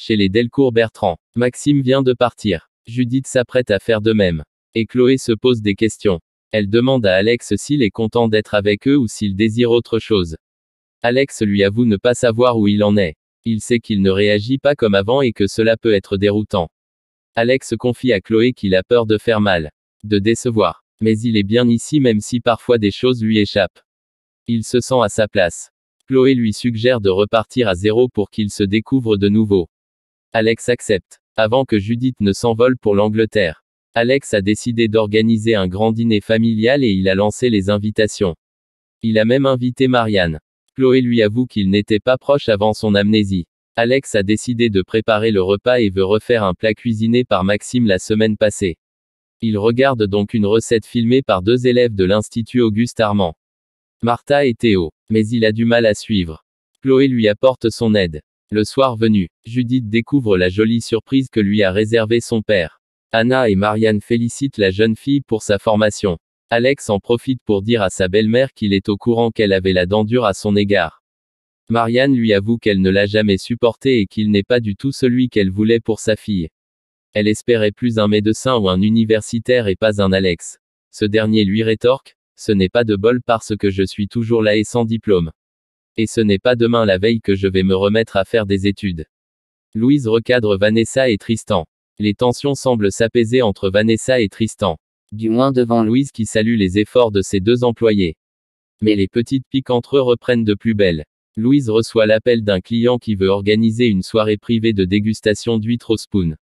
Chez les Delcourt-Bertrand, Maxime vient de partir. Judith s'apprête à faire de même. Et Chloé se pose des questions. Elle demande à Alex s'il est content d'être avec eux ou s'il désire autre chose. Alex lui avoue ne pas savoir où il en est. Il sait qu'il ne réagit pas comme avant et que cela peut être déroutant. Alex confie à Chloé qu'il a peur de faire mal, de décevoir. Mais il est bien ici même si parfois des choses lui échappent. Il se sent à sa place. Chloé lui suggère de repartir à zéro pour qu'il se découvre de nouveau. Alex accepte. Avant que Judith ne s'envole pour l'Angleterre. Alex a décidé d'organiser un grand dîner familial et il a lancé les invitations. Il a même invité Marianne. Chloé lui avoue qu'il n'était pas proche avant son amnésie. Alex a décidé de préparer le repas et veut refaire un plat cuisiné par Maxime la semaine passée. Il regarde donc une recette filmée par 2 élèves de l'Institut Auguste Armand. Martha et Théo. Mais il a du mal à suivre. Chloé lui apporte son aide. Le soir venu, Judith découvre la jolie surprise que lui a réservée son père. Anna et Marianne félicitent la jeune fille pour sa formation. Alex en profite pour dire à sa belle-mère qu'il est au courant qu'elle avait la dent dure à son égard. Marianne lui avoue qu'elle ne l'a jamais supporté et qu'il n'est pas du tout celui qu'elle voulait pour sa fille. Elle espérait plus un médecin ou un universitaire et pas un Alex. Ce dernier lui rétorque, « Ce n'est pas de bol parce que je suis toujours là et sans diplôme. Et ce n'est pas demain la veille que je vais me remettre à faire des études. » Louise recadre Vanessa et Tristan. Les tensions semblent s'apaiser entre Vanessa et Tristan. Du moins devant Louise qui salue les efforts de ses 2 employés. Mais les petites piques entre eux reprennent de plus belle. Louise reçoit l'appel d'un client qui veut organiser une soirée privée de dégustation d'huîtres au spoon.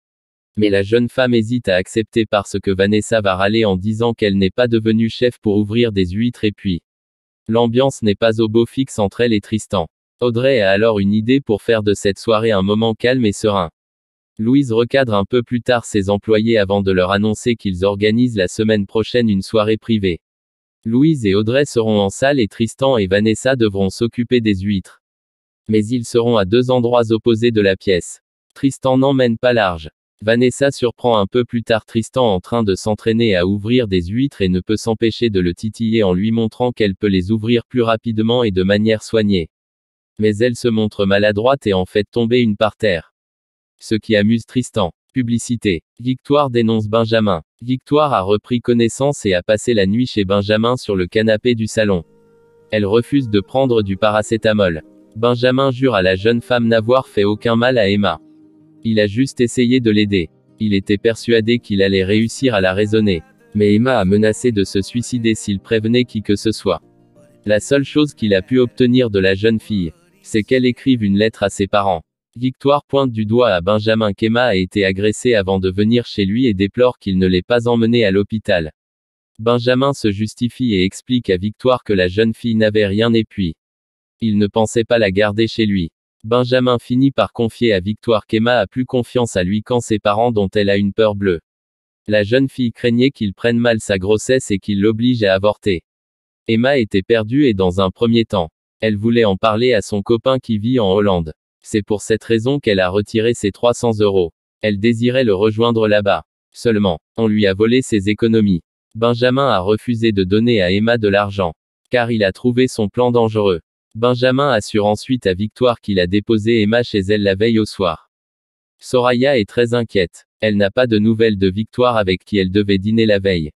Mais la jeune femme hésite à accepter parce que Vanessa va râler en disant qu'elle n'est pas devenue chef pour ouvrir des huîtres et puis. L'ambiance n'est pas au beau fixe entre elle et Tristan. Audrey a alors une idée pour faire de cette soirée un moment calme et serein. Louise recadre un peu plus tard ses employés avant de leur annoncer qu'ils organisent la semaine prochaine une soirée privée. Louise et Audrey seront en salle et Tristan et Vanessa devront s'occuper des huîtres. Mais ils seront à 2 endroits opposés de la pièce. Tristan n'emmène pas large. Vanessa surprend un peu plus tard Tristan en train de s'entraîner à ouvrir des huîtres et ne peut s'empêcher de le titiller en lui montrant qu'elle peut les ouvrir plus rapidement et de manière soignée. Mais elle se montre maladroite et en fait tomber une par terre. Ce qui amuse Tristan. Publicité. Victoire dénonce Benjamin. Victoire a repris connaissance et a passé la nuit chez Benjamin sur le canapé du salon. Elle refuse de prendre du paracétamol. Benjamin jure à la jeune femme n'avoir fait aucun mal à Emma. Il a juste essayé de l'aider. Il était persuadé qu'il allait réussir à la raisonner. Mais Emma a menacé de se suicider s'il prévenait qui que ce soit. La seule chose qu'il a pu obtenir de la jeune fille, c'est qu'elle écrive une lettre à ses parents. Victoire pointe du doigt à Benjamin qu'Emma a été agressée avant de venir chez lui et déplore qu'il ne l'ait pas emmenée à l'hôpital. Benjamin se justifie et explique à Victoire que la jeune fille n'avait rien et puis. Il ne pensait pas la garder chez lui. Benjamin finit par confier à Victoire qu'Emma a plus confiance à lui qu'en ses parents dont elle a une peur bleue. La jeune fille craignait qu'il prenne mal sa grossesse et qu'il l'oblige à avorter. Emma était perdue et dans un premier temps, elle voulait en parler à son copain qui vit en Hollande. C'est pour cette raison qu'elle a retiré ses 300 €. Elle désirait le rejoindre là-bas. Seulement, on lui a volé ses économies. Benjamin a refusé de donner à Emma de l'argent. Car il a trouvé son plan dangereux. Benjamin assure ensuite à Victoire qu'il a déposé Emma chez elle la veille au soir. Soraya est très inquiète. Elle n'a pas de nouvelles de Victoire avec qui elle devait dîner la veille.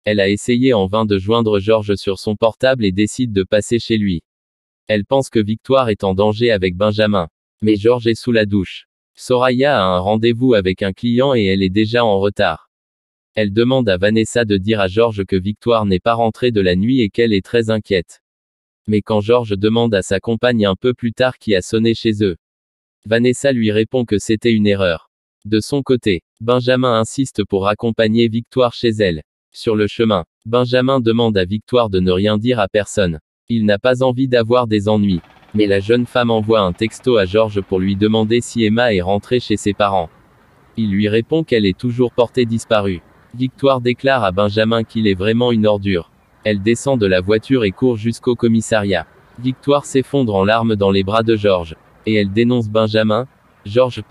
Elle a essayé en vain de joindre Georges sur son portable et décide de passer chez lui. Elle pense que Victoire est en danger avec Benjamin. Mais Georges est sous la douche. Soraya a un rendez-vous avec un client et elle est déjà en retard. Elle demande à Vanessa de dire à Georges que Victoire n'est pas rentrée de la nuit et qu'elle est très inquiète. Mais quand Georges demande à sa compagne un peu plus tard qui a sonné chez eux, Vanessa lui répond que c'était une erreur. De son côté, Benjamin insiste pour accompagner Victoire chez elle. Sur le chemin, Benjamin demande à Victoire de ne rien dire à personne. Il n'a pas envie d'avoir des ennuis. Mais la jeune femme envoie un texto à Georges pour lui demander si Emma est rentrée chez ses parents. Il lui répond qu'elle est toujours portée disparue. Victoire déclare à Benjamin qu'il est vraiment une ordure. Elle descend de la voiture et court jusqu'au commissariat. Victoire s'effondre en larmes dans les bras de Georges. Et elle dénonce Benjamin. Georges part.